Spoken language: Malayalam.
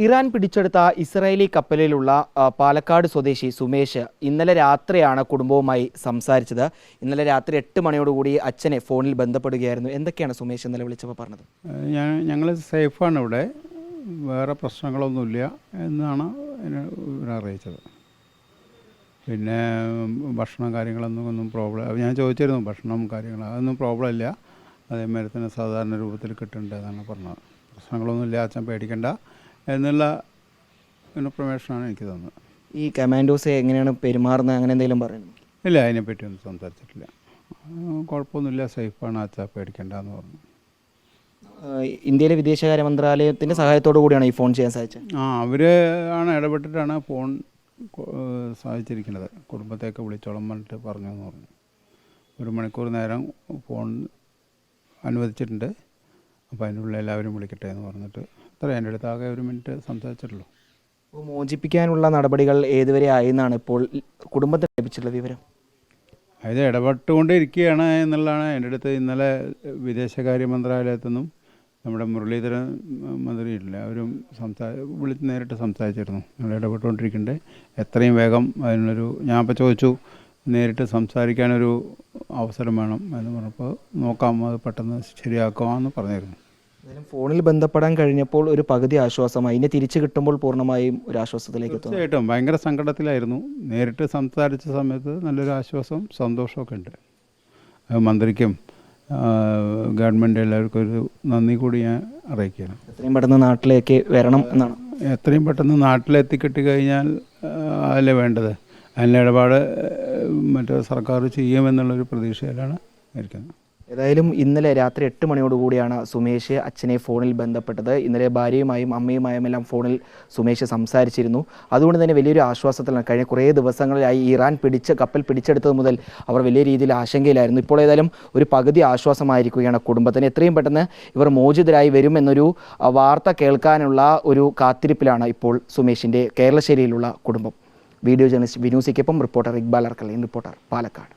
ഇറാൻ പിടിച്ചെടുത്ത ഇസ്രായേലി കപ്പലിലുള്ള പാലക്കാട് സ്വദേശി സുമേഷ് ഇന്നലെ രാത്രിയാണ് കുടുംബവുമായി സംസാരിച്ചത്. ഇന്നലെ രാത്രി 8 മണിയോടുകൂടി അച്ഛനെ ഫോണിൽ ബന്ധപ്പെടുകയായിരുന്നു. എന്തൊക്കെയാണ് സുമേഷ് ഇന്നലെ വിളിച്ചപ്പോൾ പറഞ്ഞത്? ഞങ്ങൾ സേഫാണ്, ഇവിടെ വേറെ പ്രശ്നങ്ങളൊന്നുമില്ല എന്നാണ് എന്നെ അറിയിച്ചത്. പിന്നെ ഭക്ഷണം കാര്യങ്ങളൊന്നും പ്രോബ്ലം ഞാൻ ചോദിച്ചിരുന്നു. ഭക്ഷണം കാര്യങ്ങൾ അതൊന്നും പ്രോബ്ലം ഇല്ല, അതേമാതിരി തന്നെ സാധാരണ രൂപത്തിൽ കിട്ടുന്നുണ്ട് എന്നാണ് പറഞ്ഞത്. പ്രശ്നങ്ങളൊന്നുമില്ല, അച്ഛൻ പേടിക്കണ്ട എന്നുള്ള ഇൻഫർമേഷനാണ് എനിക്ക് തന്നത്. ഈ കമാൻഡോസ് എങ്ങനെയാണ് പെരുമാറുന്നത്, അങ്ങനെ എന്തെങ്കിലും പറയുന്നു? ഇല്ല, അതിനെപ്പറ്റി ഒന്നും സംസാരിച്ചിട്ടില്ല. കുഴപ്പമൊന്നുമില്ല, സേഫാണ്, അച്ഛാ പേടിക്കണ്ട എന്ന് പറഞ്ഞു. ഇന്ത്യയിലെ വിദേശകാര്യ മന്ത്രാലയത്തിൻ്റെ സഹായത്തോടു കൂടിയാണ് ഈ ഫോൺ ചെയ്യാൻ സാധിച്ചത്. അവർ ആണ് ഇടപെട്ടിട്ടാണ് ഫോൺ സാധിച്ചിരിക്കുന്നത്. കുടുംബത്തേക്ക് വിളിച്ചോളം പറഞ്ഞിട്ട് പറഞ്ഞു എന്ന് പറഞ്ഞു. 1 മണിക്കൂർ നേരം ഫോൺ അനുവദിച്ചിട്ടുണ്ട്. അപ്പോൾ അതിനുള്ള എല്ലാവരും വിളിക്കട്ടെ എന്ന് പറഞ്ഞിട്ട് അത്രയും എൻ്റെ അടുത്ത് ആകെ 1 മിനിറ്റ് സംസാരിച്ചിട്ടുള്ളൂ. അപ്പോൾ മോചിപ്പിക്കാനുള്ള നടപടികൾ ഏതുവരെ ആയെന്നാണ് ഇപ്പോൾ കുടുംബത്തിന് ലഭിച്ചിട്ടുള്ള വിവരം? അത് ഇടപെട്ടുകൊണ്ടിരിക്കുകയാണ് എന്നുള്ളതാണ് എൻ്റെ അടുത്ത്. ഇന്നലെ വിദേശകാര്യ മന്ത്രാലയത്തിൽ നിന്നും നമ്മുടെ മുരളീധരൻ മന്ത്രിയില്ല, അവരും വിളിച്ച് നേരിട്ട് സംസാരിച്ചിരുന്നു. ഞങ്ങൾ ഇടപെട്ടുകൊണ്ടിരിക്കുന്നുണ്ട്, എത്രയും വേഗം അതിനൊരു ഞാൻ അപ്പോൾ ചോദിച്ചു, നേരിട്ട് സംസാരിക്കാനൊരു അവസരം വേണം എന്ന് പറഞ്ഞപ്പോൾ നോക്കാം, അത് പെട്ടെന്ന് ശരിയാക്കാമെന്ന് പറഞ്ഞിരുന്നു. എന്തായാലും ഫോണിൽ ബന്ധപ്പെടാൻ കഴിഞ്ഞപ്പോൾ ഒരു പകുതി ആശ്വാസമായി. ഇനി തിരിച്ചു കിട്ടുമ്പോൾ പൂർണ്ണമായും ഒരു ആശ്വാസത്തിലേക്ക് എത്തും. തീർച്ചയായിട്ടും ഭയങ്കര സങ്കടത്തിലായിരുന്നു. നേരിട്ട് സംസാരിച്ച സമയത്ത് നല്ലൊരു ആശ്വാസം, സന്തോഷമൊക്കെ ഉണ്ട്. മന്ത്രിക്കും ഗവൺമെൻറ് എല്ലാവർക്കും ഒരു നന്ദി കൂടി ഞാൻ അറിയിക്കുകയാണ്. എത്രയും പെട്ടെന്ന് നാട്ടിലേക്ക് വരണം എന്നാണ്. എത്രയും പെട്ടെന്ന് നാട്ടിലെത്തിക്കിട്ടി കഴിഞ്ഞാൽ അതല്ലേ വേണ്ടത്. അതിൻ്റെ ഇടപാട് മറ്റേ സർക്കാർ ചെയ്യുമെന്നുള്ളൊരു പ്രതീക്ഷയിലാണ് ഇരിക്കുന്നത്. ഏതായാലും ഇന്നലെ രാത്രി 8 മണിയോടുകൂടിയാണ് സുമേഷ് അച്ഛനെ ഫോണിൽ ബന്ധപ്പെട്ടത്. ഇന്നലെ ഭാര്യയുമായും അമ്മയുമായും എല്ലാം ഫോണിൽ സുമേഷ് സംസാരിച്ചിരുന്നു. അതുകൊണ്ട് തന്നെ വലിയൊരു ആശ്വാസത്തിലാണ്. കഴിഞ്ഞ കുറേ ദിവസങ്ങളിലായി ഇറാൻ കപ്പൽ പിടിച്ചെടുത്തത് മുതൽ അവർ വലിയ രീതിയിൽ ആശങ്കയിലായിരുന്നു. ഇപ്പോൾ ഏതായാലും ഒരു പകുതി ആശ്വാസമായിരിക്കുകയാണ് കുടുംബത്തിന്. എത്രയും പെട്ടെന്ന് ഇവർ മോചിതരായി വരും എന്നൊരു വാർത്ത കേൾക്കാനുള്ള ഒരു കാത്തിരിപ്പിലാണ് ഇപ്പോൾ സുമേഷിൻ്റെ കേരളശ്ശേരിയിലുള്ള കുടുംബം. വീഡിയോ ജേർണലിസ്റ്റ് വിനൂസിക്കൊപ്പം റിപ്പോർട്ടർ ഇക്ബാൽ അർക്കലൈൻ, റിപ്പോർട്ടർ പാലക്കാട്.